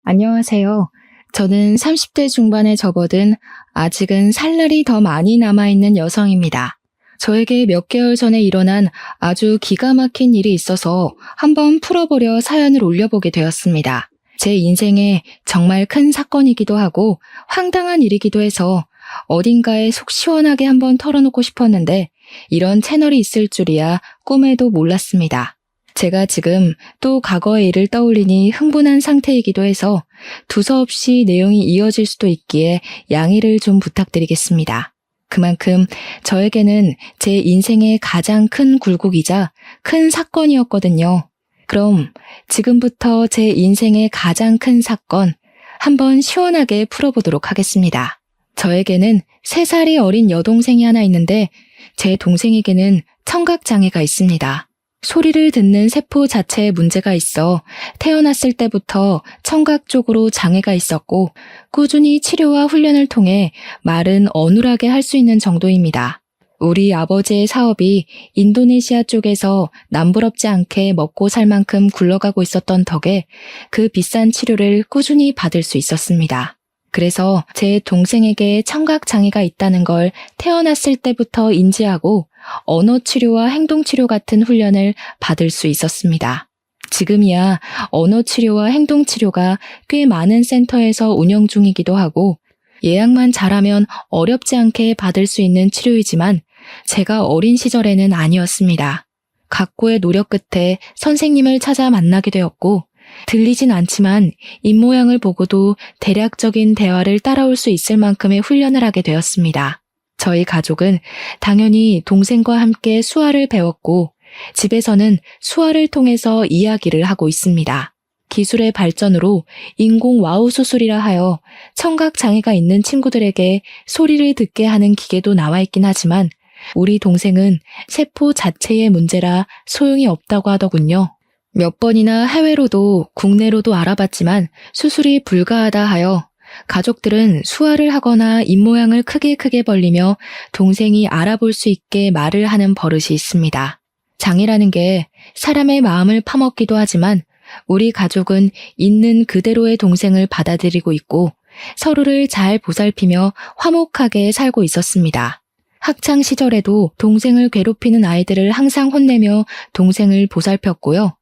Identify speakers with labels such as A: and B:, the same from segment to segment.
A: 안녕하세요. 저는 30대 중반에 접어든 아직은 살 날이 더 많이 남아있는 여성입니다. 저에게 몇 개월 전에 일어난 아주 기가 막힌 일이 있어서 한번 풀어보려 사연을 올려보게 되었습니다. 제 인생에 정말 큰 사건이기도 하고 황당한 일이기도 해서 어딘가에 속 시원하게 한번 털어놓고 싶었는데 이런 채널이 있을 줄이야 꿈에도 몰랐습니다. 제가 지금 또 과거의 일을 떠올리니 흥분한 상태이기도 해서 두서없이 내용이 이어질 수도 있기에 양해를 좀 부탁드리겠습니다. 그만큼 저에게는 제 인생의 가장 큰 굴곡이자 큰 사건이었거든요. 그럼 지금부터 제 인생의 가장 큰 사건 한번 시원하게 풀어보도록 하겠습니다. 저에게는 3살이 어린 여동생이 하나 있는데 제 동생에게는 청각장애가 있습니다. 소리를 듣는 세포 자체에 문제가 있어 태어났을 때부터 청각 쪽으로 장애가 있었고 꾸준히 치료와 훈련을 통해 말은 어눌하게 할 수 있는 정도입니다. 우리 아버지의 사업이 인도네시아 쪽에서 남부럽지 않게 먹고 살 만큼 굴러가고 있었던 덕에 그 비싼 치료를 꾸준히 받을 수 있었습니다. 그래서 제 동생에게 청각장애가 있다는 걸 태어났을 때부터 인지하고 언어치료와 행동치료 같은 훈련을 받을 수 있었습니다. 지금이야 언어치료와 행동치료가 꽤 많은 센터에서 운영 중이기도 하고 예약만 잘하면 어렵지 않게 받을 수 있는 치료이지만 제가 어린 시절에는 아니었습니다. 각고의 노력 끝에 선생님을 찾아 만나게 되었고 들리진 않지만 입모양을 보고도 대략적인 대화를 따라올 수 있을 만큼의 훈련을 하게 되었습니다. 저희 가족은 당연히 동생과 함께 수화를 배웠고 집에서는 수화를 통해서 이야기를 하고 있습니다. 기술의 발전으로 인공 와우 수술이라 하여 청각장애가 있는 친구들에게 소리를 듣게 하는 기계도 나와 있긴 하지만 우리 동생은 세포 자체의 문제라 소용이 없다고 하더군요. 몇 번이나 해외로도 국내로도 알아봤지만 수술이 불가하다 하여 가족들은 수화를 하거나 입모양을 크게 벌리며 동생이 알아볼 수 있게 말을 하는 버릇이 있습니다. 장애라는 게 사람의 마음을 파먹기도 하지만 우리 가족은 있는 그대로의 동생을 받아들이고 있고 서로를 잘 보살피며 화목하게 살고 있었습니다. 학창 시절에도 동생을 괴롭히는 아이들을 항상 혼내며 동생을 보살폈고요.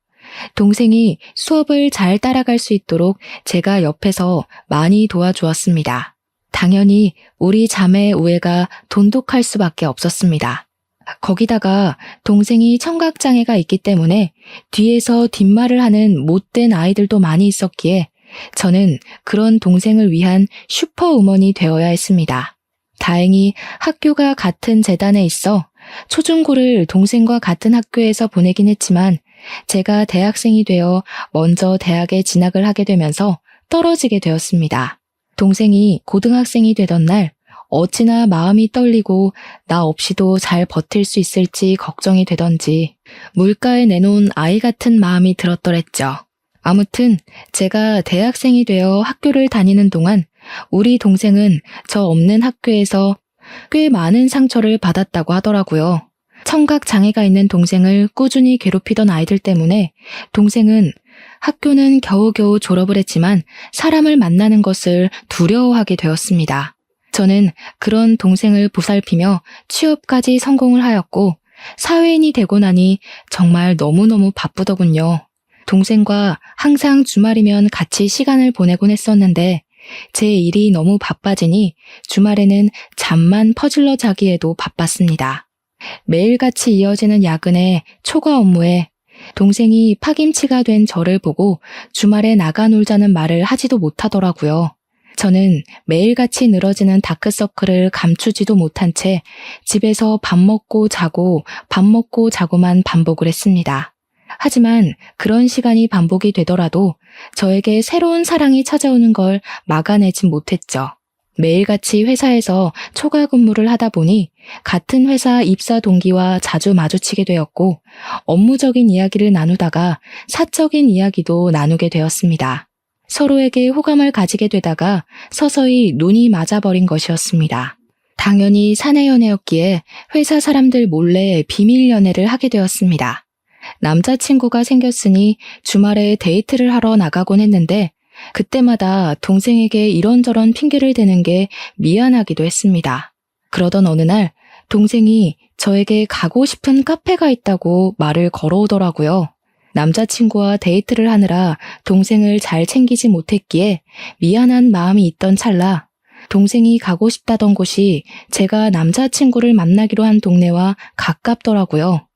A: 동생이 수업을 잘 따라갈 수 있도록 제가 옆에서 많이 도와주었습니다. 당연히 우리 자매의 우애가 돈독할 수밖에 없었습니다. 거기다가 동생이 청각장애가 있기 때문에 뒤에서 뒷말을 하는 못된 아이들도 많이 있었기에 저는 그런 동생을 위한 슈퍼우먼이 되어야 했습니다. 다행히 학교가 같은 재단에 있어 초중고를 동생과 같은 학교에서 보내긴 했지만 제가 대학생이 되어 먼저 대학에 진학을 하게 되면서 떨어지게 되었습니다. 동생이 고등학생이 되던 날 어찌나 마음이 떨리고 나 없이도 잘 버틸 수 있을지 걱정이 되던지 물가에 내놓은 아이 같은 마음이 들었더랬죠. 아무튼 제가 대학생이 되어 학교를 다니는 동안 우리 동생은 저 없는 학교에서 꽤 많은 상처를 받았다고 하더라고요. 청각 장애가 있는 동생을 꾸준히 괴롭히던 아이들 때문에 동생은 학교는 겨우겨우 졸업을 했지만 사람을 만나는 것을 두려워하게 되었습니다. 저는 그런 동생을 보살피며 취업까지 성공을 하였고 사회인이 되고 나니 정말 너무너무 바쁘더군요. 동생과 항상 주말이면 같이 시간을 보내곤 했었는데 제 일이 너무 바빠지니 주말에는 잠만 퍼질러 자기에도 바빴습니다. 매일같이 이어지는 야근에 초과 업무에 동생이 파김치가 된 저를 보고 주말에 나가 놀자는 말을 하지도 못하더라고요. 저는 매일같이 늘어지는 다크서클을 감추지도 못한 채 집에서 밥 먹고 자고만 반복을 했습니다. 하지만 그런 시간이 반복이 되더라도 저에게 새로운 사랑이 찾아오는 걸 막아내진 못했죠. 매일같이 회사에서 초과 근무를 하다 보니 같은 회사 입사 동기와 자주 마주치게 되었고 업무적인 이야기를 나누다가 사적인 이야기도 나누게 되었습니다. 서로에게 호감을 가지게 되다가 서서히 눈이 맞아버린 것이었습니다. 당연히 사내연애였기에 회사 사람들 몰래 비밀 연애를 하게 되었습니다. 남자친구가 생겼으니 주말에 데이트를 하러 나가곤 했는데 그때마다 동생에게 이런저런 핑계를 대는 게 미안하기도 했습니다. 그러던 어느 날 동생이 저에게 가고 싶은 카페가 있다고 말을 걸어오더라고요. 남자친구와 데이트를 하느라 동생을 잘 챙기지 못했기에 미안한 마음이 있던 찰나 동생이 가고 싶다던 곳이 제가 남자친구를 만나기로 한 동네와 가깝더라고요.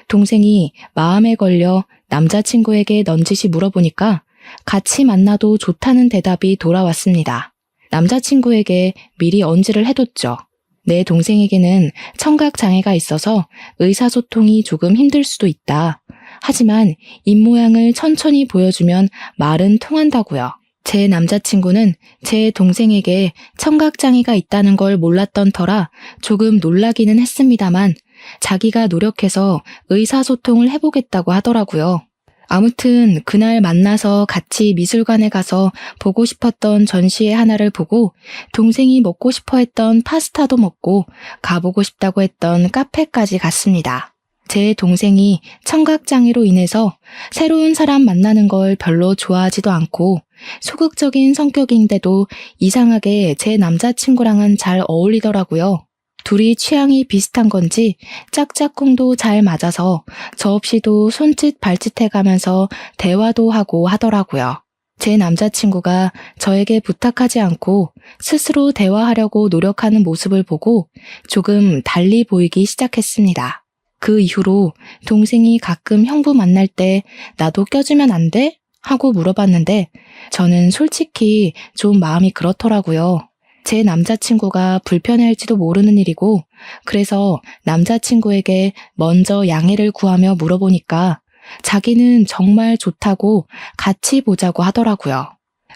A: 동생이 마음에 걸려 남자친구에게 넌지시 물어보니까 같이 만나도 좋다는 대답이 돌아왔습니다. 남자친구에게 미리 언지를 해뒀죠. 내 동생에게는 청각장애가 있어서 의사소통이 조금 힘들 수도 있다. 하지만 입모양을 천천히 보여주면 말은 통한다고요. 제 남자친구는 제 동생에게 청각장애가 있다는 걸 몰랐던 터라 조금 놀라기는 했습니다만 자기가 노력해서 의사소통을 해보겠다고 하더라고요. 아무튼 그날 만나서 같이 미술관에 가서 보고 싶었던 전시회 하나를 보고 동생이 먹고 싶어 했던 파스타도 먹고 가보고 싶다고 했던 카페까지 갔습니다. 제 동생이 청각장애로 인해서 새로운 사람 만나는 걸 별로 좋아하지도 않고 소극적인 성격인데도 이상하게 제 남자친구랑은 잘 어울리더라고요. 둘이 취향이 비슷한 건지 짝짝꿍도 잘 맞아서 저 없이도 손짓 발짓 해가면서 대화도 하고 하더라고요. 제 남자친구가 저에게 부탁하지 않고 스스로 대화하려고 노력하는 모습을 보고 조금 달리 보이기 시작했습니다. 그 이후로 동생이 가끔 형부 만날 때 나도 껴주면 안 돼? 하고 물어봤는데 저는 솔직히 좀 마음이 그렇더라고요. 제 남자친구가 불편해할지도 모르는 일이고 그래서 남자친구에게 먼저 양해를 구하며 물어보니까 자기는 정말 좋다고 같이 보자고 하더라고요.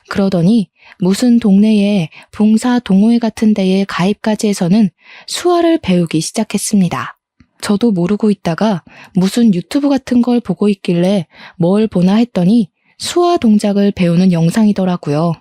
A: 그러더니 무슨 동네에 봉사 동호회 같은 데에 가입까지 해서는 수화를 배우기 시작했습니다. 저도 모르고 있다가 무슨 유튜브 같은 걸 보고 있길래 뭘 보나 했더니 수화 동작을 배우는 영상이더라고요.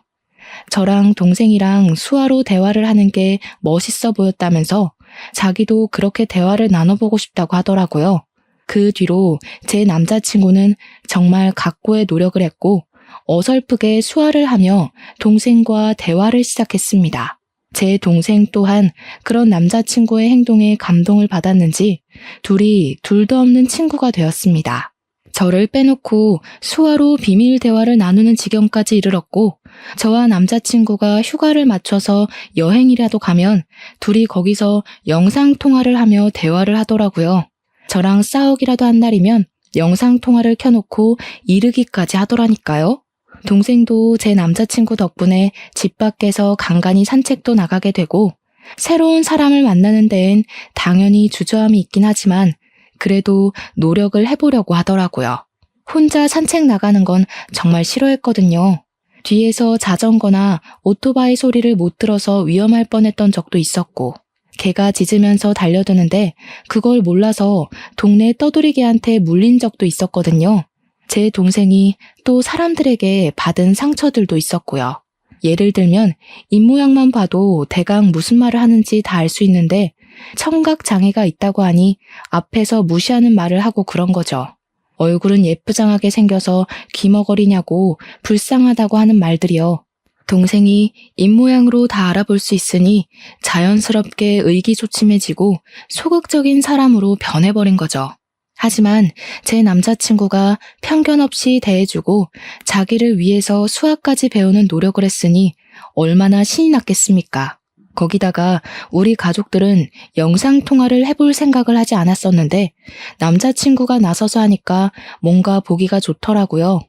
A: 저랑 동생이랑 수화로 대화를 하는 게 멋있어 보였다면서 자기도 그렇게 대화를 나눠보고 싶다고 하더라고요. 그 뒤로 제 남자친구는 정말 각고의 노력을 했고 어설프게 수화를 하며 동생과 대화를 시작했습니다. 제 동생 또한 그런 남자친구의 행동에 감동을 받았는지 둘이 둘도 없는 친구가 되었습니다. 저를 빼놓고 수화로 비밀 대화를 나누는 지경까지 이르렀고 저와 남자친구가 휴가를 맞춰서 여행이라도 가면 둘이 거기서 영상통화를 하며 대화를 하더라고요. 저랑 싸우기라도 한 날이면 영상통화를 켜놓고 이르기까지 하더라니까요. 동생도 제 남자친구 덕분에 집 밖에서 간간히 산책도 나가게 되고 새로운 사람을 만나는 데엔 당연히 주저함이 있긴 하지만 그래도 노력을 해보려고 하더라고요. 혼자 산책 나가는 건 정말 싫어했거든요. 뒤에서 자전거나 오토바이 소리를 못 들어서 위험할 뻔했던 적도 있었고 개가 짖으면서 달려드는데 그걸 몰라서 동네 떠돌이개한테 물린 적도 있었거든요. 제 동생이 또 사람들에게 받은 상처들도 있었고요. 예를 들면 입모양만 봐도 대강 무슨 말을 하는지 다 알 수 있는데 청각장애가 있다고 하니 앞에서 무시하는 말을 하고 그런 거죠. 얼굴은 예쁘장하게 생겨서 귀머거리냐고 불쌍하다고 하는 말들이요. 동생이 입모양으로 다 알아볼 수 있으니 자연스럽게 의기소침해지고 소극적인 사람으로 변해버린 거죠. 하지만 제 남자친구가 편견 없이 대해주고 자기를 위해서 수학까지 배우는 노력을 했으니 얼마나 신이 났겠습니까? 거기다가 우리 가족들은 영상통화를 해볼 생각을 하지 않았었는데 남자친구가 나서서 하니까 뭔가 보기가 좋더라고요.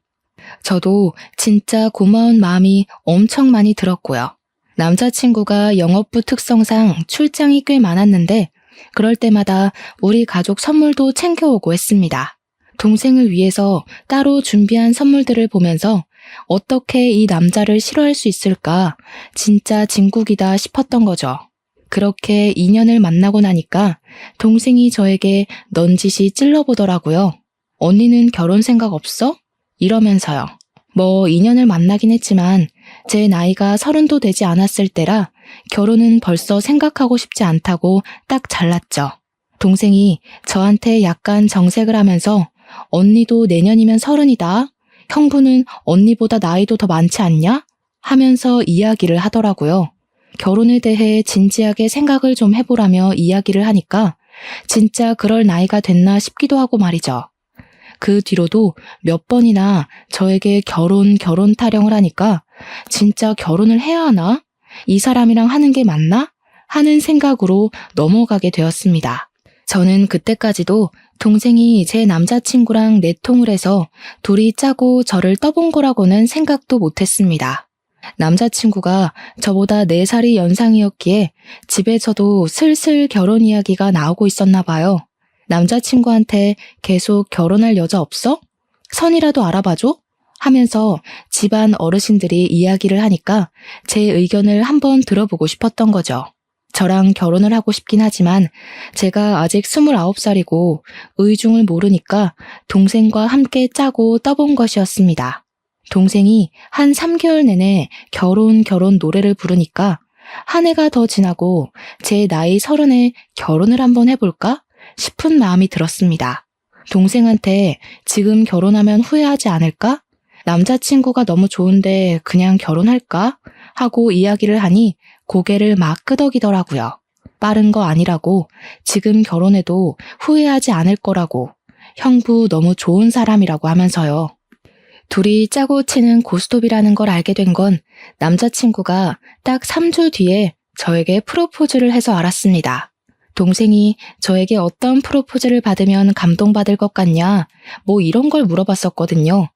A: 저도 진짜 고마운 마음이 엄청 많이 들었고요. 남자친구가 영업부 특성상 출장이 꽤 많았는데 그럴 때마다 우리 가족 선물도 챙겨오고 했습니다. 동생을 위해서 따로 준비한 선물들을 보면서 어떻게 이 남자를 싫어할 수 있을까 진짜 진국이다 싶었던 거죠. 그렇게 2년을 만나고 나니까 동생이 저에게 넌지시 찔러보더라고요. 언니는 결혼 생각 없어? 이러면서요. 뭐 2년을 만나긴 했지만 제 나이가 30도 되지 않았을 때라 결혼은 벌써 생각하고 싶지 않다고 딱 잘랐죠. 동생이 저한테 약간 정색을 하면서 언니도 내년이면 30이다. 형부는 언니보다 나이도 더 많지 않냐? 하면서 이야기를 하더라고요. 결혼에 대해 진지하게 생각을 좀 해보라며 이야기를 하니까 진짜 그럴 나이가 됐나 싶기도 하고 말이죠. 그 뒤로도 몇 번이나 저에게 결혼 타령을 하니까 진짜 결혼을 해야 하나? 이 사람이랑 하는 게 맞나? 하는 생각으로 넘어가게 되었습니다. 저는 그때까지도 동생이 제 남자친구랑 내통을 해서 둘이 짜고 저를 떠본 거라고는 생각도 못했습니다. 남자친구가 저보다 4살이 연상이었기에 집에서도 슬슬 결혼 이야기가 나오고 있었나 봐요. 남자친구한테 계속 결혼할 여자 없어? 선이라도 알아봐줘? 하면서 집안 어르신들이 이야기를 하니까 제 의견을 한번 들어보고 싶었던 거죠. 저랑 결혼을 하고 싶긴 하지만 제가 아직 29살이고 의중을 모르니까 동생과 함께 짜고 떠본 것이었습니다. 동생이 한 3개월 내내 결혼 노래를 부르니까 한 해가 더 지나고 제 나이 30에 결혼을 한번 해볼까 싶은 마음이 들었습니다. 동생한테 지금 결혼하면 후회하지 않을까? 남자친구가 너무 좋은데 그냥 결혼할까? 하고 이야기를 하니 고개를 막 끄덕이더라고요. 빠른 거 아니라고, 지금 결혼해도 후회하지 않을 거라고, 형부 너무 좋은 사람이라고 하면서요. 둘이 짜고 치는 고스톱이라는 걸 알게 된 건 남자친구가 딱 3주 뒤에 저에게 프로포즈를 해서 알았습니다. 동생이 저에게 어떤 프로포즈를 받으면 감동받을 것 같냐, 뭐 이런 걸 물어봤었거든요.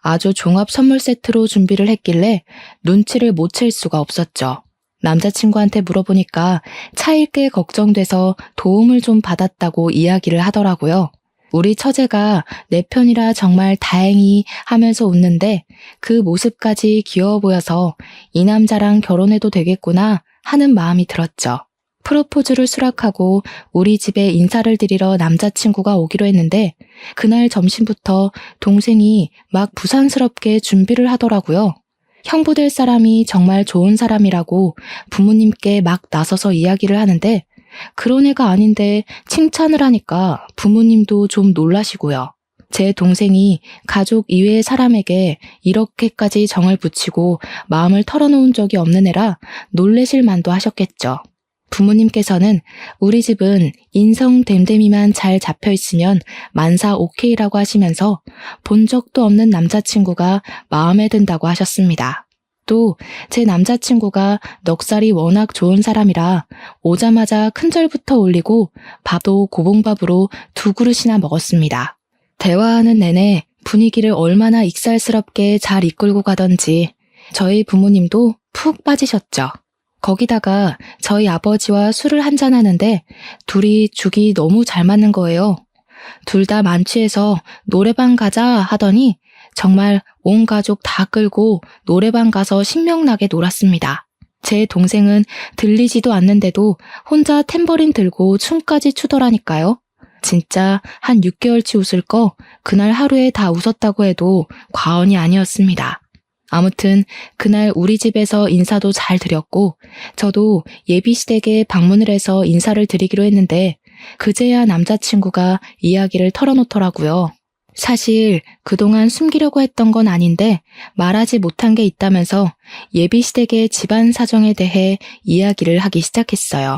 A: 아주 종합 선물 세트로 준비를 했길래 눈치를 못 챌 수가 없었죠. 남자친구한테 물어보니까 차일게 걱정돼서 도움을 좀 받았다고 이야기를 하더라고요. 우리 처제가 내 편이라 정말 다행히 하면서 웃는데 그 모습까지 귀여워 보여서 이 남자랑 결혼해도 되겠구나 하는 마음이 들었죠. 프로포즈를 수락하고 우리 집에 인사를 드리러 남자친구가 오기로 했는데 그날 점심부터 동생이 막 부산스럽게 준비를 하더라고요. 형부 될 사람이 정말 좋은 사람이라고 부모님께 막 나서서 이야기를 하는데 그런 애가 아닌데 칭찬을 하니까 부모님도 좀 놀라시고요. 제 동생이 가족 이외의 사람에게 이렇게까지 정을 붙이고 마음을 털어놓은 적이 없는 애라 놀라실 만도 하셨겠죠. 부모님께서는 우리 집은 인성됨됨이만 잘 잡혀있으면 만사 오케이라고 하시면서 본 적도 없는 남자친구가 마음에 든다고 하셨습니다. 또 제 남자친구가 넉살이 워낙 좋은 사람이라 오자마자 큰절부터 올리고 밥도 고봉밥으로 2그릇이나 먹었습니다. 대화하는 내내 분위기를 얼마나 익살스럽게 잘 이끌고 가던지 저희 부모님도 푹 빠지셨죠. 거기다가 저희 아버지와 술을 한잔하는데 둘이 죽이 너무 잘 맞는 거예요. 둘 다 만취해서 노래방 가자 하더니 정말 온 가족 다 끌고 노래방 가서 신명나게 놀았습니다. 제 동생은 들리지도 않는데도 혼자 탬버린 들고 춤까지 추더라니까요. 진짜 한 6개월치 웃을 거 그날 하루에 다 웃었다고 해도 과언이 아니었습니다. 아무튼 그날 우리 집에서 인사도 잘 드렸고 저도 예비시댁에 방문을 해서 인사를 드리기로 했는데 그제야 남자친구가 이야기를 털어놓더라고요. 사실 그동안 숨기려고 했던 건 아닌데 말하지 못한 게 있다면서 예비시댁의 집안 사정에 대해 이야기를 하기 시작했어요.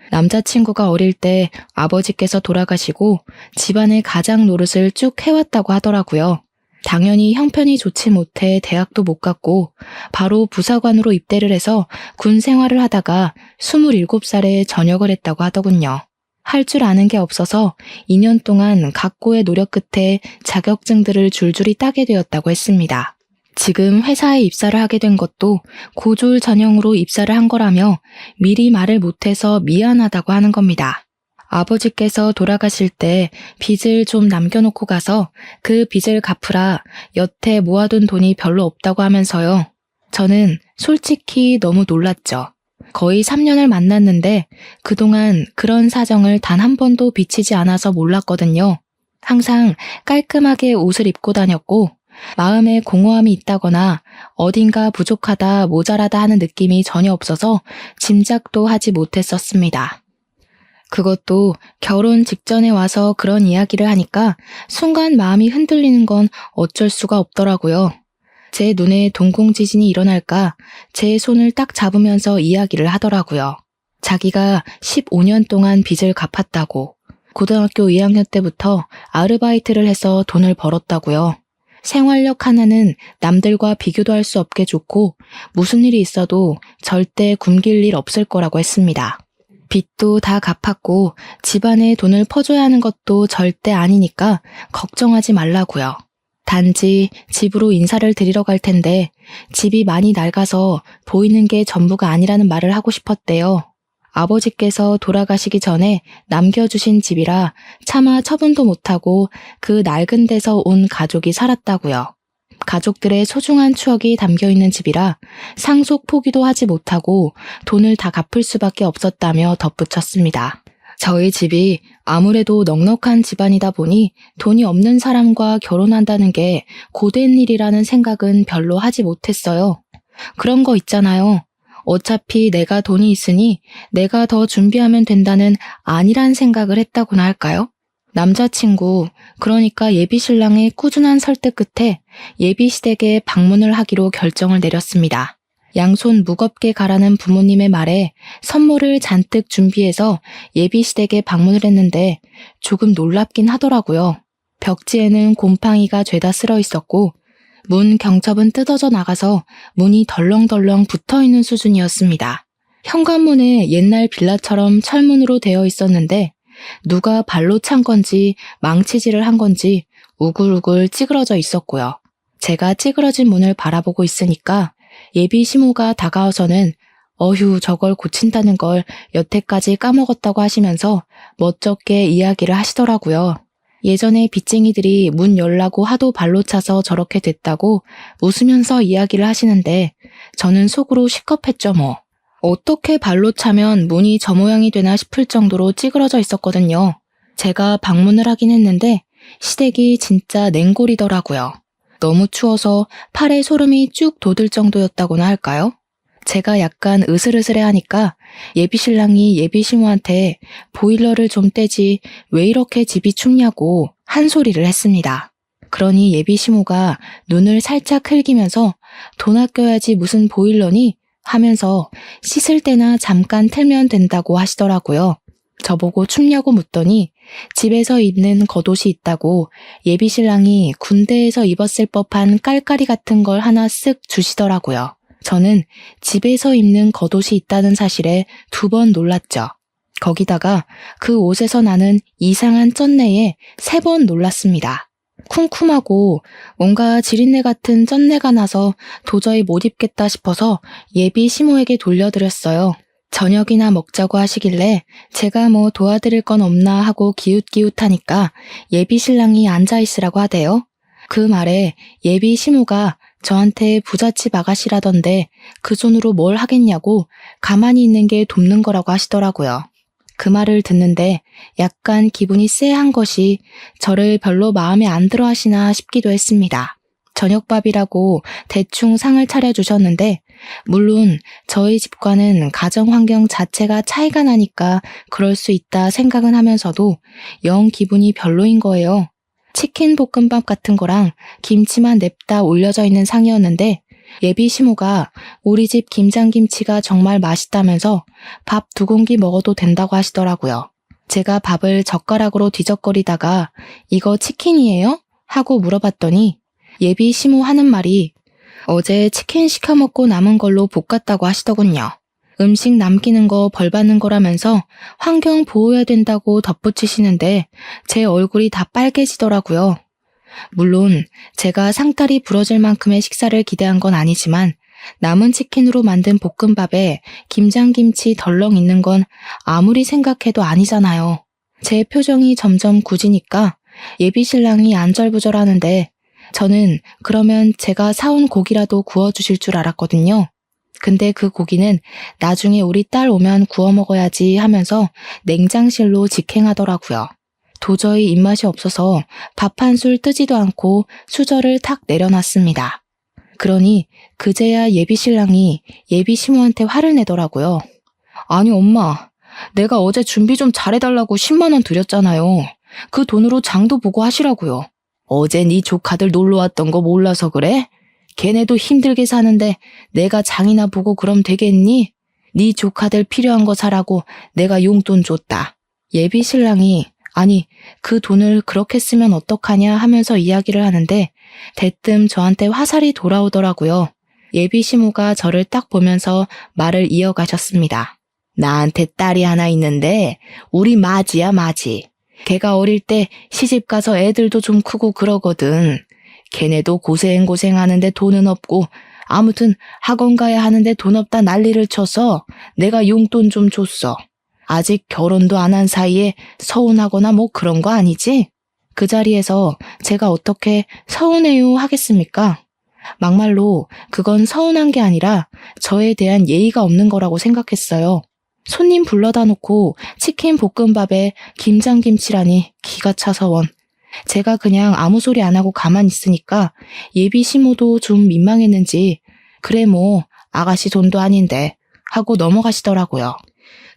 A: 남자친구가 어릴 때 아버지께서 돌아가시고 집안의 가장 노릇을 쭉 해왔다고 하더라고요. 당연히 형편이 좋지 못해 대학도 못 갔고 바로 부사관으로 입대를 해서 군 생활을 하다가 27살에 전역을 했다고 하더군요. 할 줄 아는 게 없어서 2년 동안 각고의 노력 끝에 자격증들을 줄줄이 따게 되었다고 했습니다. 지금 회사에 입사를 하게 된 것도 고졸 전형으로 입사를 한 거라며 미리 말을 못해서 미안하다고 하는 겁니다. 아버지께서 돌아가실 때 빚을 좀 남겨놓고 가서 그 빚을 갚으라 여태 모아둔 돈이 별로 없다고 하면서요. 저는 솔직히 너무 놀랐죠. 거의 3년을 만났는데 그동안 그런 사정을 단 한 번도 비치지 않아서 몰랐거든요. 항상 깔끔하게 옷을 입고 다녔고 마음에 공허함이 있다거나 어딘가 부족하다, 모자라다 하는 느낌이 전혀 없어서 짐작도 하지 못했었습니다. 그것도 결혼 직전에 와서 그런 이야기를 하니까 순간 마음이 흔들리는 건 어쩔 수가 없더라고요. 제 눈에 동공지진이 일어날까 제 손을 딱 잡으면서 이야기를 하더라고요. 자기가 15년 동안 빚을 갚았다고, 고등학교 2학년 때부터 아르바이트를 해서 돈을 벌었다고요. 생활력 하나는 남들과 비교도 할 수 없게 좋고 무슨 일이 있어도 절대 굶길 일 없을 거라고 했습니다. 빚도 다 갚았고 집안에 돈을 퍼줘야 하는 것도 절대 아니니까 걱정하지 말라고요. 단지 집으로 인사를 드리러 갈 텐데 집이 많이 낡아서 보이는 게 전부가 아니라는 말을 하고 싶었대요. 아버지께서 돌아가시기 전에 남겨주신 집이라 차마 처분도 못하고 그 낡은 데서 온 가족이 살았다고요. 가족들의 소중한 추억이 담겨있는 집이라 상속 포기도 하지 못하고 돈을 다 갚을 수밖에 없었다며 덧붙였습니다. 저희 집이 아무래도 넉넉한 집안이다 보니 돈이 없는 사람과 결혼한다는 게 고된 일이라는 생각은 별로 하지 못했어요. 그런 거 있잖아요. 어차피 내가 돈이 있으니 내가 더 준비하면 된다는 안일한 생각을 했다고나 할까요? 남자친구, 그러니까 예비신랑의 꾸준한 설득 끝에 예비시댁에 방문을 하기로 결정을 내렸습니다. 양손 무겁게 가라는 부모님의 말에 선물을 잔뜩 준비해서 예비시댁에 방문을 했는데 조금 놀랍긴 하더라고요. 벽지에는 곰팡이가 죄다 쓸어 있었고 문 경첩은 뜯어져 나가서 문이 덜렁덜렁 붙어있는 수준이었습니다. 현관문에 옛날 빌라처럼 철문으로 되어 있었는데 누가 발로 찬 건지 망치질을 한 건지 우글우글 찌그러져 있었고요. 제가 찌그러진 문을 바라보고 있으니까 예비 시모가 다가와서는 어휴 저걸 고친다는 걸 여태까지 까먹었다고 하시면서 멋쩍게 이야기를 하시더라고요. 예전에 빚쟁이들이 문 열라고 하도 발로 차서 저렇게 됐다고 웃으면서 이야기를 하시는데 저는 속으로 시겁했죠 뭐. 어떻게 발로 차면 문이 저 모양이 되나 싶을 정도로 찌그러져 있었거든요. 제가 방문을 하긴 했는데 시댁이 진짜 냉골이더라고요. 너무 추워서 팔에 소름이 쭉 돋을 정도였다고나 할까요? 제가 약간 으슬으슬해하니까 예비신랑이 예비시모한테 보일러를 좀 떼지 왜 이렇게 집이 춥냐고 한 소리를 했습니다. 그러니 예비시모가 눈을 살짝 흘기면서 돈 아껴야지 무슨 보일러니 하면서 씻을 때나 잠깐 틀면 된다고 하시더라고요. 저보고 춥냐고 묻더니 집에서 입는 겉옷이 있다고 예비신랑이 군대에서 입었을 법한 깔깔이 같은 걸 하나 쓱 주시더라고요. 저는 집에서 입는 겉옷이 있다는 사실에 2번 놀랐죠. 거기다가 그 옷에서 나는 이상한 쩐내에 3번 놀랐습니다. 쿰쿰하고 뭔가 지린내 같은 쩐내가 나서 도저히 못 입겠다 싶어서 예비 시모에게 돌려드렸어요. 저녁이나 먹자고 하시길래 제가 뭐 도와드릴 건 없나 하고 기웃기웃하니까 예비 신랑이 앉아있으라고 하대요. 그 말에 예비 시모가 저한테 부잣집 아가씨라던데 그 손으로 뭘 하겠냐고 가만히 있는 게 돕는 거라고 하시더라고요. 그 말을 듣는데 약간 기분이 쎄한 것이 저를 별로 마음에 안 들어 하시나 싶기도 했습니다. 저녁밥이라고 대충 상을 차려주셨는데 물론 저희 집과는 가정 환경 자체가 차이가 나니까 그럴 수 있다 생각은 하면서도 영 기분이 별로인 거예요. 치킨 볶음밥 같은 거랑 김치만 냅다 올려져 있는 상이었는데 예비 시모가 우리 집 김장김치가 정말 맛있다면서 밥 2공기 먹어도 된다고 하시더라고요. 제가 밥을 젓가락으로 뒤적거리다가 이거 치킨이에요? 하고 물어봤더니 예비 시모 하는 말이 어제 치킨 시켜 먹고 남은 걸로 볶았다고 하시더군요. 음식 남기는 거 벌 받는 거라면서 환경 보호해야 된다고 덧붙이시는데 제 얼굴이 다 빨개지더라고요. 물론 제가 상다리 부러질 만큼의 식사를 기대한 건 아니지만 남은 치킨으로 만든 볶음밥에 김장김치 덜렁 있는 건 아무리 생각해도 아니잖아요. 제 표정이 점점 굳으니까 예비신랑이 안절부절하는데 저는 그러면 제가 사온 고기라도 구워주실 줄 알았거든요. 근데 그 고기는 나중에 우리 딸 오면 구워 먹어야지 하면서 냉장실로 직행하더라고요. 도저히 입맛이 없어서 밥 한 술 뜨지도 않고 수저를 탁 내려놨습니다. 그러니 그제야 예비신랑이 예비시모한테 화를 내더라고요. 아니 엄마, 내가 어제 준비 좀 잘해달라고 10만 원 드렸잖아요. 그 돈으로 장도 보고 하시라고요. 어제 네 조카들 놀러 왔던 거 몰라서 그래? 걔네도 힘들게 사는데 내가 장이나 보고 그럼 되겠니? 네 조카들 필요한 거 사라고 내가 용돈 줬다. 예비 신랑이 아니 그 돈을 그렇게 쓰면 어떡하냐 하면서 이야기를 하는데 대뜸 저한테 화살이 돌아오더라고요. 예비 시모가 저를 딱 보면서 말을 이어가셨습니다. 나한테 딸이 하나 있는데 우리 마지야 마지. 걔가 어릴 때 시집 가서 애들도 좀 크고 그러거든. 걔네도 고생하는데 돈은 없고 아무튼 학원 가야 하는데 돈 없다 난리를 쳐서 내가 용돈 좀 줬어. 아직 결혼도 안 한 사이에 서운하거나 뭐 그런 거 아니지? 그 자리에서 제가 어떻게 서운해요 하겠습니까? 막말로 그건 서운한 게 아니라 저에 대한 예의가 없는 거라고 생각했어요. 손님 불러다 놓고 치킨 볶음밥에 김장김치라니 기가 차서 원. 제가 그냥 아무 소리 안 하고 가만히 있으니까 예비 시모도 좀 민망했는지 그래 뭐 아가씨 돈도 아닌데 하고 넘어가시더라고요.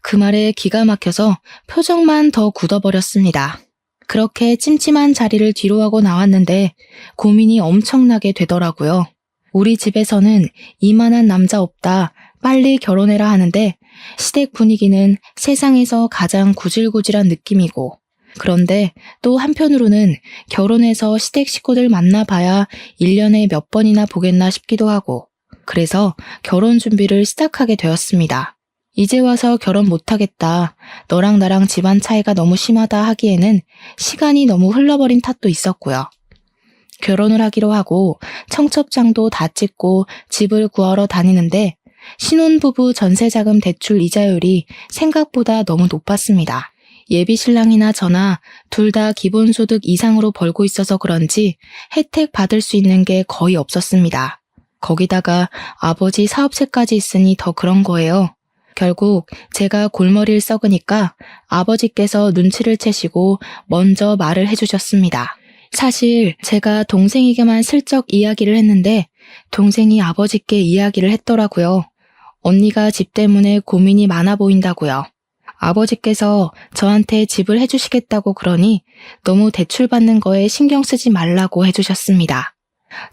A: 그 말에 기가 막혀서 표정만 더 굳어버렸습니다. 그렇게 찜찜한 자리를 뒤로하고 나왔는데 고민이 엄청나게 되더라고요. 우리 집에서는 이만한 남자 없다, 빨리 결혼해라 하는데 시댁 분위기는 세상에서 가장 구질구질한 느낌이고 그런데 또 한편으로는 결혼해서 시댁 식구들 만나봐야 1년에 몇 번이나 보겠나 싶기도 하고 그래서 결혼 준비를 시작하게 되었습니다. 이제 와서 결혼 못하겠다. 너랑 나랑 집안 차이가 너무 심하다 하기에는 시간이 너무 흘러버린 탓도 있었고요. 결혼을 하기로 하고 청첩장도 다 찍고 집을 구하러 다니는데 신혼부부 전세자금 대출 이자율이 생각보다 너무 높았습니다. 예비 신랑이나 저나 둘 다 기본소득 이상으로 벌고 있어서 그런지 혜택 받을 수 있는 게 거의 없었습니다. 거기다가 아버지 사업체까지 있으니 더 그런 거예요. 결국 제가 골머리를 썩으니까 아버지께서 눈치를 채시고 먼저 말을 해주셨습니다. 사실 제가 동생에게만 슬쩍 이야기를 했는데 동생이 아버지께 이야기를 했더라고요. 언니가 집 때문에 고민이 많아 보인다고요. 아버지께서 저한테 집을 해주시겠다고 그러니 너무 대출 받는 거에 신경 쓰지 말라고 해주셨습니다.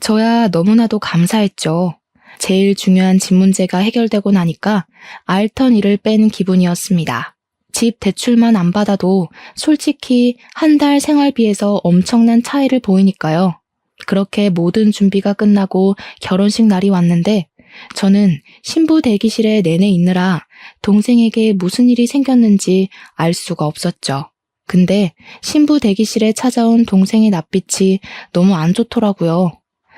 A: 저야 너무나도 감사했죠. 제일 중요한 집 문제가 해결되고 나니까 알턴 일을 뺀 기분이었습니다. 집 대출만 안 받아도 솔직히 한 달 생활비에서 엄청난 차이를 보이니까요. 그렇게 모든 준비가 끝나고 결혼식 날이 왔는데 저는 신부 대기실에 내내 있느라 동생에게 무슨 일이 생겼는지 알 수가 없었죠. 근데 신부 대기실에 찾아온 동생의 낯빛이 너무 안 좋더라고요.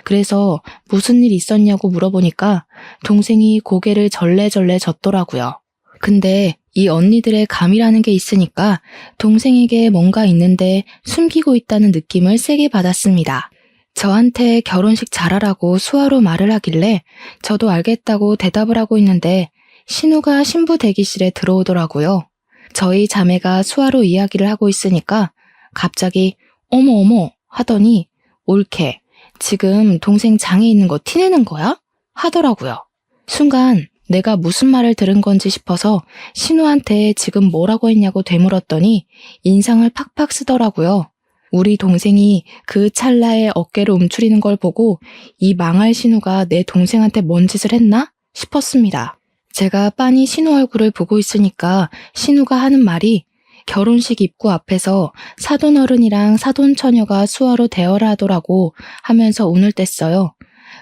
A: 그래서 무슨 일 있었냐고 물어보니까 동생이 고개를 절레절레 젓더라고요. 근데 이 언니들의 감이라는 게 있으니까 동생에게 뭔가 있는데 숨기고 있다는 느낌을 세게 받았습니다. 저한테 결혼식 잘하라고 수화로 말을 하길래 저도 알겠다고 대답을 하고 있는데 신우가 신부 대기실에 들어오더라고요. 저희 자매가 수화로 이야기를 하고 있으니까 갑자기 어머 하더니 옳게 지금 동생 장에 있는 거 티내는 거야? 하더라고요. 순간 내가 무슨 말을 들은 건지 싶어서 신우한테 지금 뭐라고 했냐고 되물었더니 인상을 팍팍 쓰더라고요. 우리 동생이 그 찰나에 어깨를 움츠리는 걸 보고 이 망할 신우가 내 동생한테 뭔 짓을 했나 싶었습니다. 제가 빤히 신우 얼굴을 보고 있으니까 신우가 하는 말이 결혼식 입구 앞에서 사돈어른이랑 사돈처녀가 수화로 대화를 하더라고 하면서 운을 뗐어요.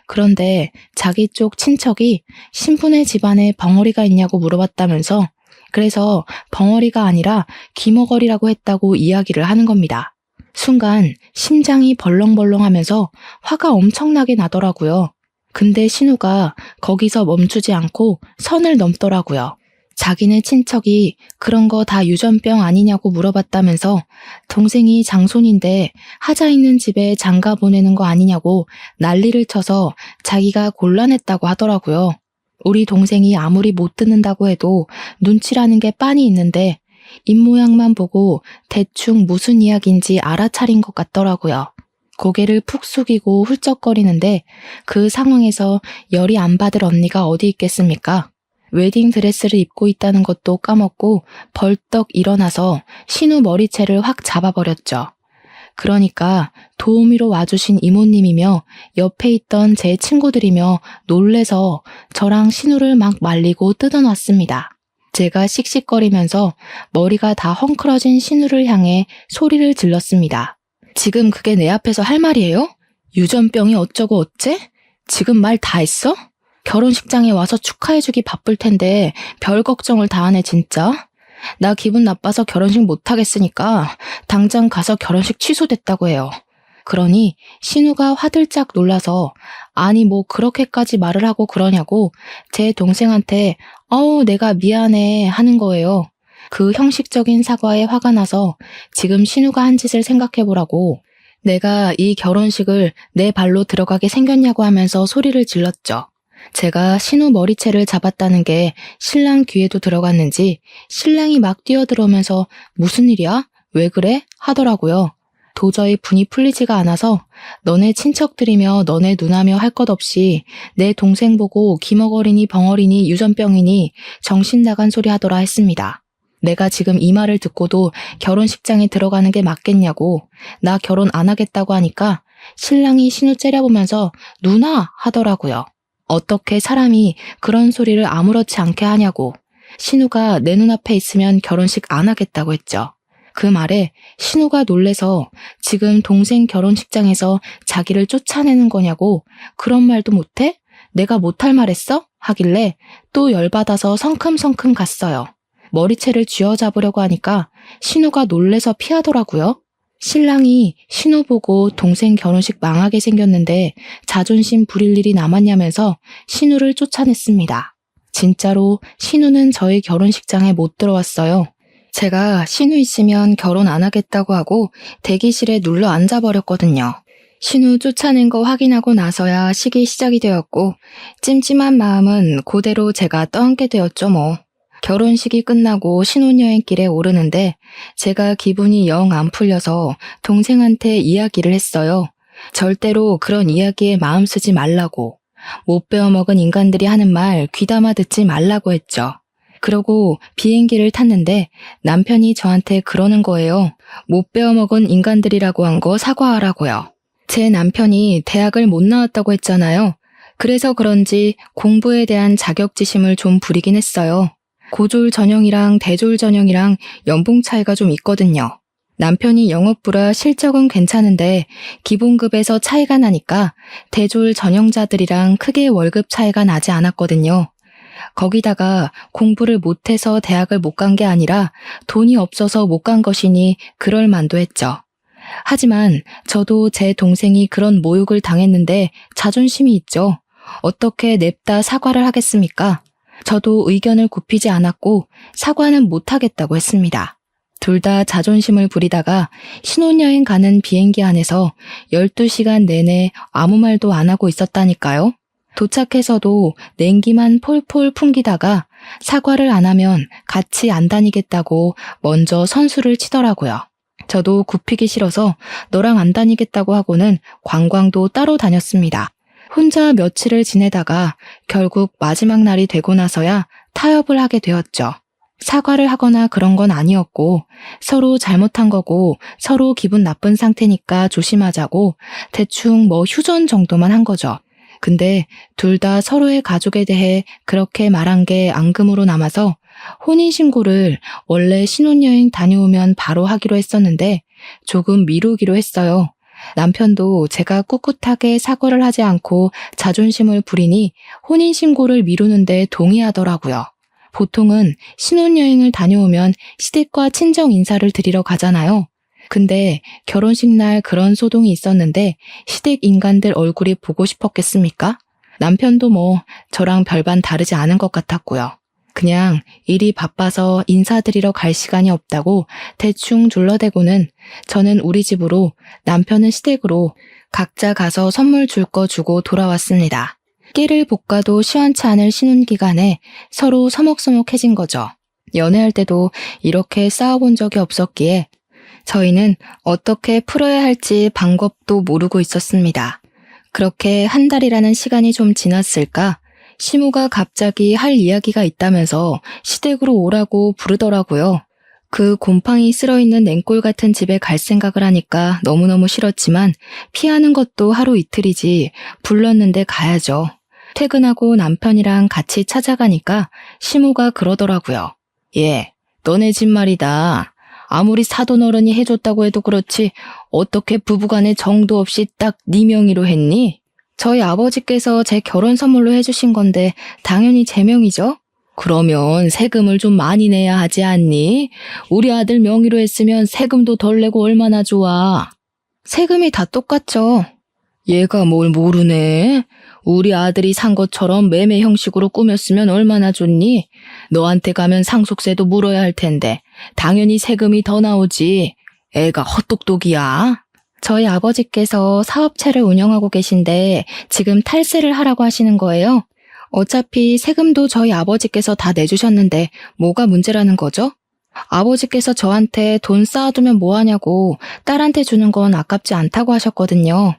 A: 그런데 자기 쪽 친척이 신분의 집안에 벙어리가 있냐고 물어봤다면서 그래서 벙어리가 아니라 귀머거리라고 했다고 이야기를 하는 겁니다. 순간 심장이 벌렁벌렁하면서 화가 엄청나게 나더라고요. 근데 신우가 거기서 멈추지 않고 선을 넘더라고요. 자기네 친척이 그런 거 다 유전병 아니냐고 물어봤다면서 동생이 장손인데 하자 있는 집에 장가 보내는 거 아니냐고 난리를 쳐서 자기가 곤란했다고 하더라고요. 우리 동생이 아무리 못 듣는다고 해도 눈치라는 게 빤히 있는데 입모양만 보고 대충 무슨 이야기인지 알아차린 것 같더라고요. 고개를 푹 숙이고 훌쩍거리는데 그 상황에서 열이 안 받을 언니가 어디 있겠습니까? 웨딩 드레스를 입고 있다는 것도 까먹고 벌떡 일어나서 신우 머리채를 확 잡아버렸죠. 그러니까 도우미로 와주신 이모님이며 옆에 있던 제 친구들이며 놀래서 저랑 신우를 막 말리고 뜯어놨습니다. 제가 씩씩거리면서 머리가 다 헝클어진 신우를 향해 소리를 질렀습니다. 지금 그게 내 앞에서 할 말이에요? 유전병이 어쩌고 어째? 지금 말 다 했어? 결혼식장에 와서 축하해주기 바쁠 텐데 별 걱정을 다 하네 진짜. 나 기분 나빠서 결혼식 못하겠으니까 당장 가서 결혼식 취소됐다고 해요. 그러니 신우가 화들짝 놀라서 아니 뭐 그렇게까지 말을 하고 그러냐고 제 동생한테 내가 미안해 하는 거예요. 그 형식적인 사과에 화가 나서 지금 신우가 한 짓을 생각해보라고 내가 이 결혼식을 내 발로 들어가게 생겼냐고 하면서 소리를 질렀죠. 제가 신우 머리채를 잡았다는 게 신랑 귀에도 들어갔는지 신랑이 막 뛰어들어오면서 무슨 일이야? 왜 그래? 하더라고요. 도저히 분이 풀리지가 않아서 너네 친척들이며 너네 누나며 할 것 없이 내 동생 보고 기머거리니 벙어리니 유전병이니 정신 나간 소리 하더라 했습니다. 내가 지금 이 말을 듣고도 결혼식장에 들어가는 게 맞겠냐고 나 결혼 안 하겠다고 하니까 신랑이 신우 째려보면서 누나 하더라고요. 어떻게 사람이 그런 소리를 아무렇지 않게 하냐고 신우가 내 눈앞에 있으면 결혼식 안 하겠다고 했죠. 그 말에 신우가 놀래서 지금 동생 결혼식장에서 자기를 쫓아내는 거냐고 그런 말도 못해? 내가 못할 말했어? 하길래 또 열받아서 성큼성큼 갔어요. 머리채를 쥐어잡으려고 하니까 신우가 놀래서 피하더라고요. 신랑이 신우 보고 동생 결혼식 망하게 생겼는데 자존심 부릴 일이 남았냐면서 신우를 쫓아냈습니다. 진짜로 신우는 저희 결혼식장에 못 들어왔어요. 제가 신우 있으면 결혼 안 하겠다고 하고 대기실에 눌러 앉아버렸거든요. 신우 쫓아낸 거 확인하고 나서야 식이 시작이 되었고 찜찜한 마음은 그대로 제가 떠안게 되었죠 뭐. 결혼식이 끝나고 신혼여행길에 오르는데 제가 기분이 영 안 풀려서 동생한테 이야기를 했어요. 절대로 그런 이야기에 마음 쓰지 말라고. 못 배워먹은 인간들이 하는 말 귀담아 듣지 말라고 했죠. 그러고 비행기를 탔는데 남편이 저한테 그러는 거예요. 못 배워먹은 인간들이라고 한 거 사과하라고요. 제 남편이 대학을 못 나왔다고 했잖아요. 그래서 그런지 공부에 대한 자격지심을 좀 부리긴 했어요. 고졸 전형이랑 대졸 전형이랑 연봉 차이가 좀 있거든요. 남편이 영업부라 실적은 괜찮은데 기본급에서 차이가 나니까 대졸 전형자들이랑 크게 월급 차이가 나지 않았거든요. 거기다가 공부를 못해서 대학을 못 간 게 아니라 돈이 없어서 못 간 것이니 그럴 만도 했죠. 하지만 저도 제 동생이 그런 모욕을 당했는데 자존심이 있죠. 어떻게 냅다 사과를 하겠습니까? 저도 의견을 굽히지 않았고 사과는 못하겠다고 했습니다. 둘 다 자존심을 부리다가 신혼여행 가는 비행기 안에서 12시간 내내 아무 말도 안 하고 있었다니까요. 도착해서도 냉기만 폴폴 풍기다가 사과를 안 하면 같이 안 다니겠다고 먼저 선수를 치더라고요. 저도 굽히기 싫어서 너랑 안 다니겠다고 하고는 관광도 따로 다녔습니다. 혼자 며칠을 지내다가 결국 마지막 날이 되고 나서야 타협을 하게 되었죠. 사과를 하거나 그런 건 아니었고 서로 잘못한 거고 서로 기분 나쁜 상태니까 조심하자고 대충 휴전 정도만 한 거죠. 근데 둘 다 서로의 가족에 대해 그렇게 말한 게 앙금으로 남아서 혼인신고를 원래 신혼여행 다녀오면 바로 하기로 했었는데 조금 미루기로 했어요. 남편도 제가 꿋꿋하게 사과를 하지 않고 자존심을 부리니 혼인신고를 미루는데 동의하더라고요. 보통은 신혼여행을 다녀오면 시댁과 친정 인사를 드리러 가잖아요. 근데 결혼식 날 그런 소동이 있었는데 시댁 인간들 얼굴이 보고 싶었겠습니까? 남편도 저랑 별반 다르지 않은 것 같았고요. 그냥 일이 바빠서 인사드리러 갈 시간이 없다고 대충 둘러대고는 저는 우리 집으로 남편은 시댁으로 각자 가서 선물 줄 거 주고 돌아왔습니다. 깨를 볶아도 시원치 않을 신혼기간에 서로 서먹서먹해진 거죠. 연애할 때도 이렇게 싸워본 적이 없었기에 저희는 어떻게 풀어야 할지 방법도 모르고 있었습니다. 그렇게 한 달이라는 시간이 좀 지났을까 시모가 갑자기 할 이야기가 있다면서 시댁으로 오라고 부르더라고요. 그 곰팡이 쓸어있는 냉골 같은 집에 갈 생각을 하니까 너무너무 싫었지만 피하는 것도 하루 이틀이지 불렀는데 가야죠. 퇴근하고 남편이랑 같이 찾아가니까 시모가 그러더라고요. 예, 너네 집 말이다. 아무리 사돈어른이 해줬다고 해도 그렇지 어떻게 부부간에 정도 없이 딱 네 명의로 했니? 저희 아버지께서 제 결혼 선물로 해주신 건데 당연히 제 명이죠. 그러면 세금을 좀 많이 내야 하지 않니? 우리 아들 명의로 했으면 세금도 덜 내고 얼마나 좋아. 세금이 다 똑같죠. 얘가 뭘 모르네. 우리 아들이 산 것처럼 매매 형식으로 꾸몄으면 얼마나 좋니? 너한테 가면 상속세도 물어야 할 텐데 당연히 세금이 더 나오지. 애가 헛똑똑이야. 저희 아버지께서 사업체를 운영하고 계신데 지금 탈세를 하라고 하시는 거예요. 어차피 세금도 저희 아버지께서 다 내주셨는데 뭐가 문제라는 거죠? 아버지께서 저한테 돈 쌓아두면 뭐하냐고 딸한테 주는 건 아깝지 않다고 하셨거든요.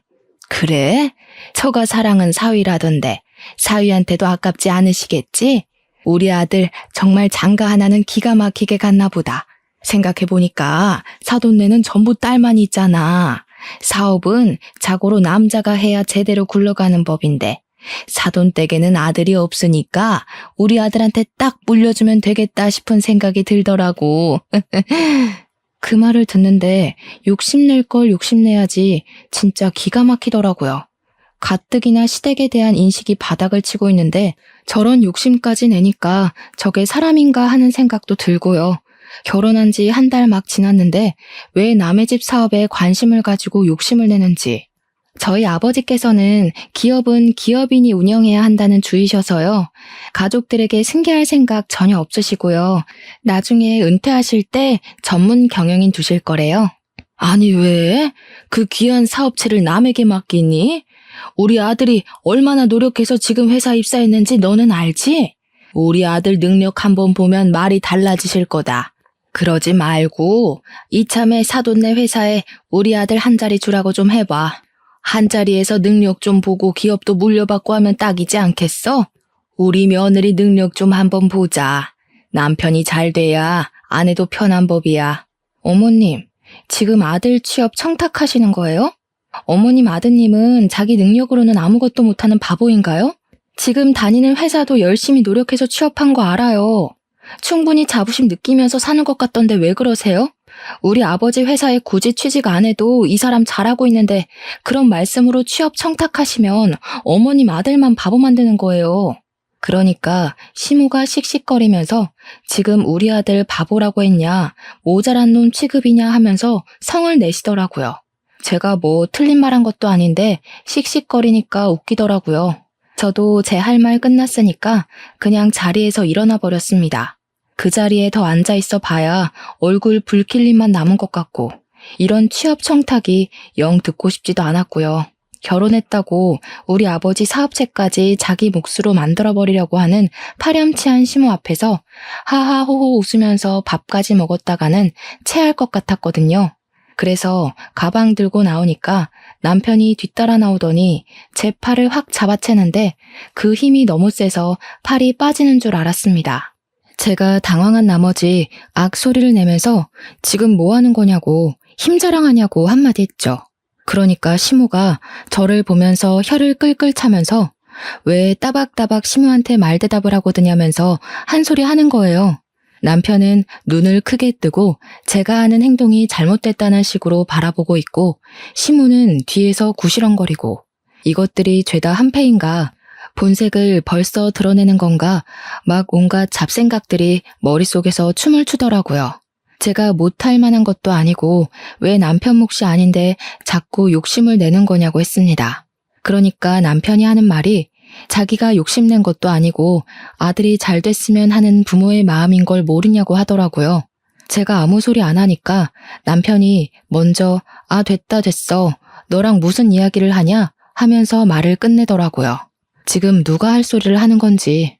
A: 그래? 처가 사랑은 사위라던데 사위한테도 아깝지 않으시겠지? 우리 아들 정말 장가 하나는 기가 막히게 갔나 보다. 생각해보니까 사돈네는 전부 딸만 있잖아. 사업은 자고로 남자가 해야 제대로 굴러가는 법인데 사돈댁에는 아들이 없으니까 우리 아들한테 딱 물려주면 되겠다 싶은 생각이 들더라고. 그 말을 듣는데 욕심낼 걸 욕심내야지 진짜 기가 막히더라고요. 가뜩이나 시댁에 대한 인식이 바닥을 치고 있는데 저런 욕심까지 내니까 저게 사람인가 하는 생각도 들고요. 결혼한 지 한 달 막 지났는데 왜 남의 집 사업에 관심을 가지고 욕심을 내는지. 저희 아버지께서는 기업은 기업인이 운영해야 한다는 주의셔서요. 가족들에게 승계할 생각 전혀 없으시고요. 나중에 은퇴하실 때 전문 경영인 두실 거래요. 아니 왜? 그 귀한 사업체를 남에게 맡기니? 우리 아들이 얼마나 노력해서 지금 회사 입사했는지 너는 알지? 우리 아들 능력 한번 보면 말이 달라지실 거다. 그러지 말고 이참에 사돈네 회사에 우리 아들 한 자리 주라고 좀 해봐. 한 자리에서 능력 좀 보고 기업도 물려받고 하면 딱이지 않겠어? 우리 며느리 능력 좀 한번 보자. 남편이 잘 돼야 아내도 편한 법이야. 어머님, 지금 아들 취업 청탁하시는 거예요? 어머님 아드님은 자기 능력으로는 아무것도 못하는 바보인가요? 지금 다니는 회사도 열심히 노력해서 취업한 거 알아요. 충분히 자부심 느끼면서 사는 것 같던데 왜 그러세요? 우리 아버지 회사에 굳이 취직 안 해도 이 사람 잘하고 있는데 그런 말씀으로 취업 청탁하시면 어머님 아들만 바보 만드는 거예요. 그러니까 시모가 씩씩거리면서 지금 우리 아들 바보라고 했냐, 모자란 놈 취급이냐 하면서 성을 내시더라고요. 제가 뭐 틀린 말 한 것도 아닌데 씩씩거리니까 웃기더라고요. 저도 제 할 말 끝났으니까 그냥 자리에서 일어나 버렸습니다. 그 자리에 더 앉아있어 봐야 얼굴 붉힐 일만 남은 것 같고 이런 취업 청탁이 영 듣고 싶지도 않았고요. 결혼했다고 우리 아버지 사업체까지 자기 몫으로 만들어버리려고 하는 파렴치한 시모 앞에서 하하호호 웃으면서 밥까지 먹었다가는 체할 것 같았거든요. 그래서 가방 들고 나오니까 남편이 뒤따라 나오더니 제 팔을 확 잡아채는데 그 힘이 너무 세서 팔이 빠지는 줄 알았습니다. 제가 당황한 나머지 악소리를 내면서 지금 뭐 하는 거냐고 힘자랑하냐고 한마디 했죠. 그러니까 시모가 저를 보면서 혀를 끌끌 차면서 왜 따박따박 시모한테 말대답을 하거든하면서 한 소리 하는 거예요. 남편은 눈을 크게 뜨고 제가 하는 행동이 잘못됐다는 식으로 바라보고 있고 시모는 뒤에서 구시렁거리고 이것들이 죄다 한패인가 본색을 벌써 드러내는 건가 막 온갖 잡생각들이 머릿속에서 춤을 추더라고요. 제가 못할 만한 것도 아니고 왜 남편 몫이 아닌데 자꾸 욕심을 내는 거냐고 했습니다. 그러니까 남편이 하는 말이 자기가 욕심낸 것도 아니고 아들이 잘 됐으면 하는 부모의 마음인 걸 모르냐고 하더라고요. 제가 아무 소리 안 하니까 남편이 먼저 아 됐어 너랑 무슨 이야기를 하냐 하면서 말을 끝내더라고요. 지금 누가 할 소리를 하는 건지.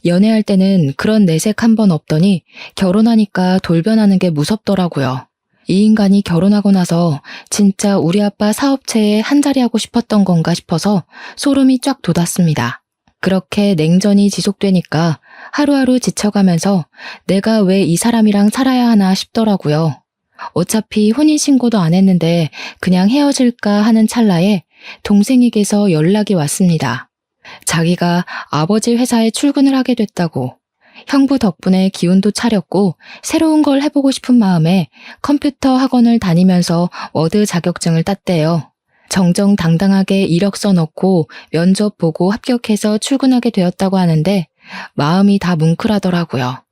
A: 연애할 때는 그런 내색 한 번 없더니 결혼하니까 돌변하는 게 무섭더라고요. 이 인간이 결혼하고 나서 진짜 우리 아빠 사업체에 한자리 하고 싶었던 건가 싶어서 소름이 쫙 돋았습니다. 그렇게 냉전이 지속되니까 하루하루 지쳐가면서 내가 왜 이 사람이랑 살아야 하나 싶더라고요. 어차피 혼인신고도 안 했는데 그냥 헤어질까 하는 찰나에 동생에게서 연락이 왔습니다. 자기가 아버지 회사에 출근을 하게 됐다고. 형부 덕분에 기운도 차렸고 새로운 걸 해보고 싶은 마음에 컴퓨터 학원을 다니면서 워드 자격증을 땄대요. 정정당당하게 이력서 넣고 면접 보고 합격해서 출근하게 되었다고 하는데 마음이 다 뭉클하더라고요.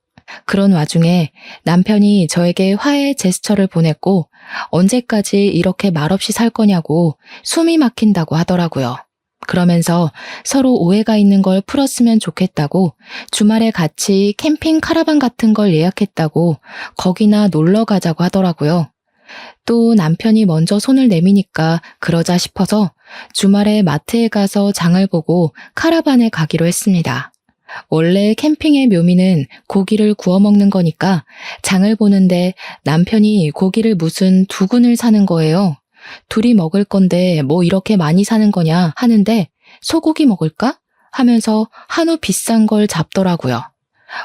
A: 그런 와중에 남편이 저에게 화해 제스처를 보냈고 언제까지 이렇게 말없이 살 거냐고 숨이 막힌다고 하더라고요. 그러면서 서로 오해가 있는 걸 풀었으면 좋겠다고 주말에 같이 캠핑 카라반 같은 걸 예약했다고 거기나 놀러 가자고 하더라고요. 또 남편이 먼저 손을 내미니까 그러자 싶어서 주말에 마트에 가서 장을 보고 카라반에 가기로 했습니다. 원래 캠핑의 묘미는 고기를 구워 먹는 거니까 장을 보는데 남편이 고기를 무슨 2근을 사는 거예요. 둘이 먹을 건데 뭐 이렇게 많이 사는 거냐 하는데 소고기 먹을까? 하면서 한우 비싼 걸 잡더라고요.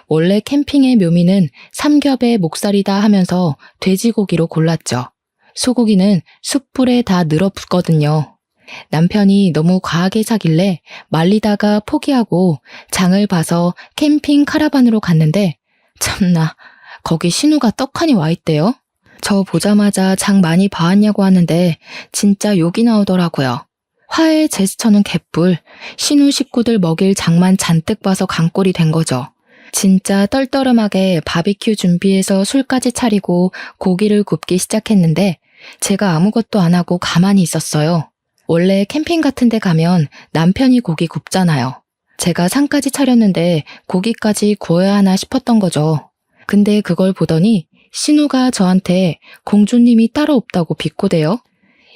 A: 원래 캠핑의 묘미는 삼겹의 목살이다 하면서 돼지고기로 골랐죠. 소고기는 숯불에 다 늘어붙거든요. 남편이 너무 과하게 사길래 말리다가 포기하고 장을 봐서 캠핑 카라반으로 갔는데 참나 거기 신우가 떡하니 와 있대요. 저 보자마자 장 많이 봐왔냐고 하는데 진짜 욕이 나오더라고요. 화해 제스처는 개뿔, 신우 식구들 먹일 장만 잔뜩 봐서 강꼴이 된 거죠. 진짜 떨떠름하게 바비큐 준비해서 술까지 차리고 고기를 굽기 시작했는데 제가 아무것도 안 하고 가만히 있었어요. 원래 캠핑 같은 데 가면 남편이 고기 굽잖아요. 제가 상까지 차렸는데 고기까지 구워야 하나 싶었던 거죠. 근데 그걸 보더니 신우가 저한테 공주님이 따로 없다고 비꼬대요.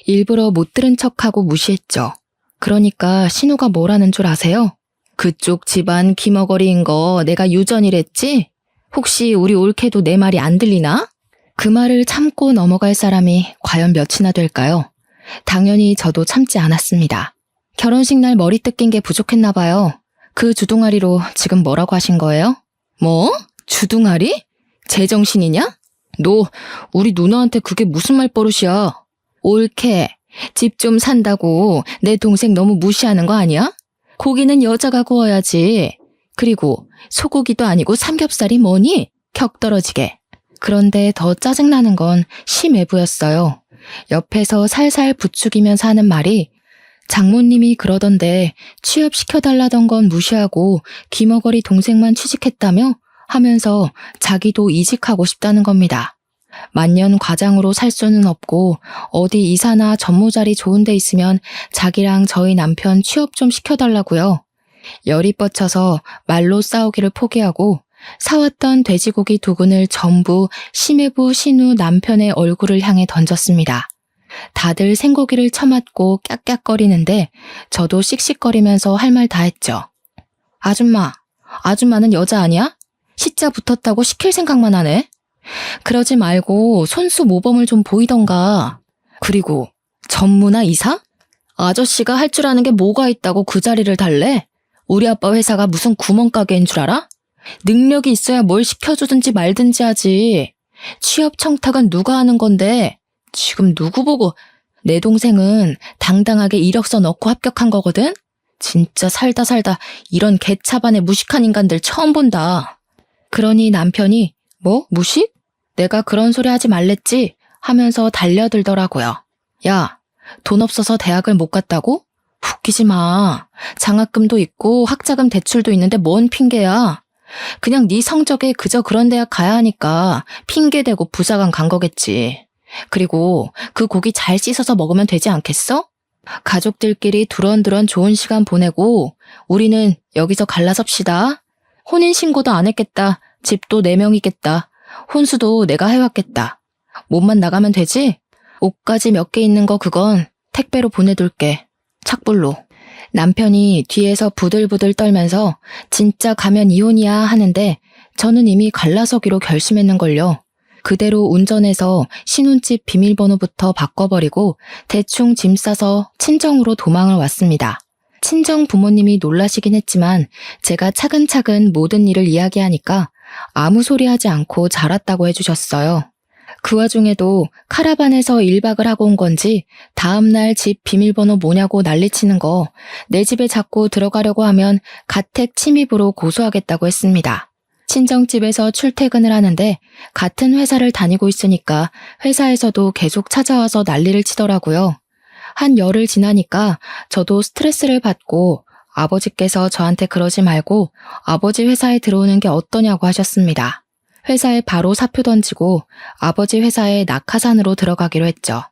A: 일부러 못 들은 척하고 무시했죠. 그러니까 신우가 뭐라는 줄 아세요? 그쪽 집안 귀머거리인 거 내가 유전이랬지? 혹시 우리 올케도 내 말이 안 들리나? 그 말을 참고 넘어갈 사람이 과연 몇이나 될까요? 당연히 저도 참지 않았습니다. 결혼식 날 머리 뜯긴 게 부족했나 봐요. 그 주둥아리로 지금 뭐라고 하신 거예요? 뭐? 주둥아리? 제정신이냐? 너 우리 누나한테 그게 무슨 말버릇이야? 올케, 집 좀 산다고 내 동생 너무 무시하는 거 아니야? 고기는 여자가 구워야지. 그리고 소고기도 아니고 삼겹살이 뭐니? 격 떨어지게. 그런데 더 짜증나는 건 심외부였어요. 옆에서 살살 부추기면서 하는 말이 장모님이 그러던데 취업시켜달라던 건 무시하고 귀머거리 동생만 취직했다며? 하면서 자기도 이직하고 싶다는 겁니다. 만년 과장으로 살 수는 없고 어디 이사나 전무자리 좋은 데 있으면 자기랑 저희 남편 취업 좀 시켜달라고요. 열이 뻗쳐서 말로 싸우기를 포기하고 사왔던 돼지고기 2근을 전부 심해부 신우 남편의 얼굴을 향해 던졌습니다. 다들 생고기를 처맞고 깍깍거리는데 저도 씩씩거리면서 할 말 다 했죠. 아줌마는 여자 아니야? 시자 붙었다고 시킬 생각만 하네. 그러지 말고 손수 모범을 좀 보이던가. 그리고 전무나 이사? 아저씨가 할 줄 아는 게 뭐가 있다고 그 자리를 달래? 우리 아빠 회사가 무슨 구멍가게인 줄 알아? 능력이 있어야 뭘 시켜주든지 말든지 하지. 취업 청탁은 누가 하는 건데 지금 누구 보고. 내 동생은 당당하게 이력서 넣고 합격한 거거든? 진짜 살다 이런 개차반의 무식한 인간들 처음 본다. 그러니 남편이 뭐? 무식? 내가 그런 소리 하지 말랬지? 하면서 달려들더라고요. 야, 돈 없어서 대학을 못 갔다고? 웃기지 마. 장학금도 있고 학자금 대출도 있는데 뭔 핑계야. 그냥 네 성적에 그저 그런 대학 가야 하니까 핑계대고 부사관 간 거겠지. 그리고 그 고기 잘 씻어서 먹으면 되지 않겠어? 가족들끼리 두런두런 좋은 시간 보내고 우리는 여기서 갈라섭시다. 혼인신고도 안 했겠다. 집도 4명이겠다. 혼수도 내가 해왔겠다. 몸만 나가면 되지? 옷까지 몇 개 있는 거 그건 택배로 보내둘게. 착불로. 남편이 뒤에서 부들부들 떨면서 진짜 가면 이혼이야 하는데 저는 이미 갈라서기로 결심했는걸요. 그대로 운전해서 신혼집 비밀번호부터 바꿔버리고 대충 짐 싸서 친정으로 도망을 왔습니다. 친정 부모님이 놀라시긴 했지만 제가 차근차근 모든 일을 이야기하니까 아무 소리 하지 않고 잘왔다고 해주셨어요. 그 와중에도 카라반에서 1박을 하고 온 건지 다음날 집 비밀번호 뭐냐고 난리치는 거, 내 집에 자꾸 들어가려고 하면 가택 침입으로 고소하겠다고 했습니다. 친정집에서 출퇴근을 하는데 같은 회사를 다니고 있으니까 회사에서도 계속 찾아와서 난리를 치더라고요. 한 열흘 지나니까 저도 스트레스를 받고 아버지께서 저한테 그러지 말고 아버지 회사에 들어오는 게 어떠냐고 하셨습니다. 회사에 바로 사표 던지고 아버지 회사에 낙하산으로 들어가기로 했죠.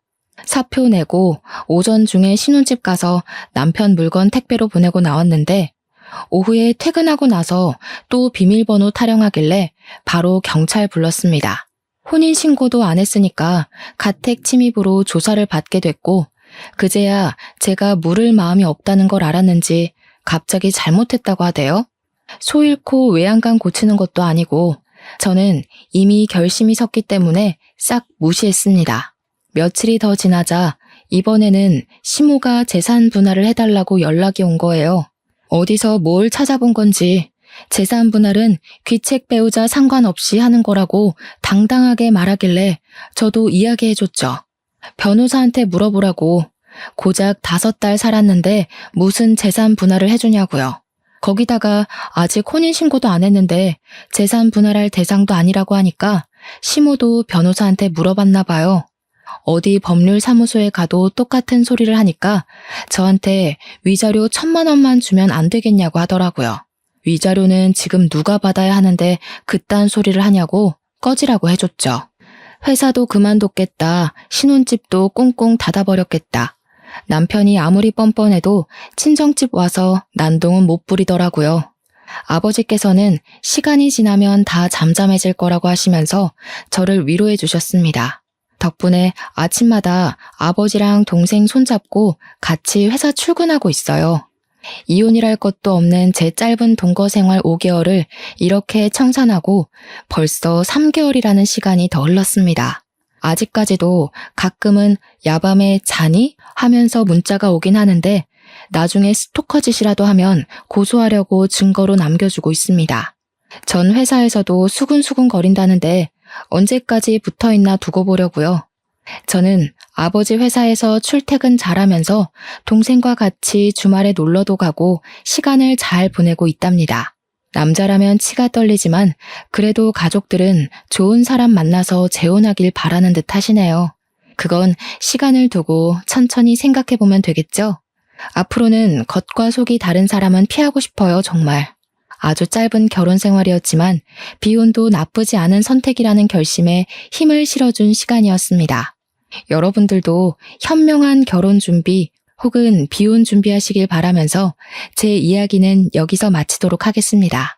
A: 사표 내고 오전 중에 신혼집 가서 남편 물건 택배로 보내고 나왔는데 오후에 퇴근하고 나서 또 비밀번호 타령하길래 바로 경찰 불렀습니다. 혼인신고도 안 했으니까 가택 침입으로 조사를 받게 됐고 그제야 제가 물을 마음이 없다는 걸 알았는지 갑자기 잘못했다고 하대요. 소 잃고 외양간 고치는 것도 아니고 저는 이미 결심이 섰기 때문에 싹 무시했습니다. 며칠이 더 지나자 이번에는 시모가 재산 분할을 해달라고 연락이 온 거예요. 어디서 뭘 찾아본 건지 재산 분할은 귀책 배우자 상관없이 하는 거라고 당당하게 말하길래 저도 이야기해줬죠. 변호사한테 물어보라고. 고작 5달 살았는데 무슨 재산 분할을 해주냐고요. 거기다가 아직 혼인신고도 안 했는데 재산 분할할 대상도 아니라고 하니까 시모도 변호사한테 물어봤나 봐요. 어디 법률사무소에 가도 똑같은 소리를 하니까 저한테 위자료 1,000만 원만 주면 안 되겠냐고 하더라고요. 위자료는 지금 누가 받아야 하는데 그딴 소리를 하냐고 꺼지라고 해줬죠. 회사도 그만뒀겠다. 신혼집도 꽁꽁 닫아버렸겠다. 남편이 아무리 뻔뻔해도 친정집 와서 난동은 못 부리더라고요. 아버지께서는 시간이 지나면 다 잠잠해질 거라고 하시면서 저를 위로해 주셨습니다. 덕분에 아침마다 아버지랑 동생 손잡고 같이 회사 출근하고 있어요. 이혼이랄 것도 없는 제 짧은 동거 생활 5개월을 이렇게 청산하고 벌써 3개월이라는 시간이 더 흘렀습니다. 아직까지도 가끔은 야밤에 자니? 하면서 문자가 오긴 하는데 나중에 스토커 짓이라도 하면 고소하려고 증거로 남겨주고 있습니다. 전 회사에서도 수근수근 거린다는데 언제까지 붙어있나 두고 보려고요. 저는 아버지 회사에서 출퇴근 잘하면서 동생과 같이 주말에 놀러도 가고 시간을 잘 보내고 있답니다. 남자라면 치가 떨리지만 그래도 가족들은 좋은 사람 만나서 재혼하길 바라는 듯 하시네요. 그건 시간을 두고 천천히 생각해보면 되겠죠? 앞으로는 겉과 속이 다른 사람은 피하고 싶어요, 정말. 아주 짧은 결혼 생활이었지만 비혼도 나쁘지 않은 선택이라는 결심에 힘을 실어준 시간이었습니다. 여러분들도 현명한 결혼 준비 혹은 비혼 준비하시길 바라면서 제 이야기는 여기서 마치도록 하겠습니다.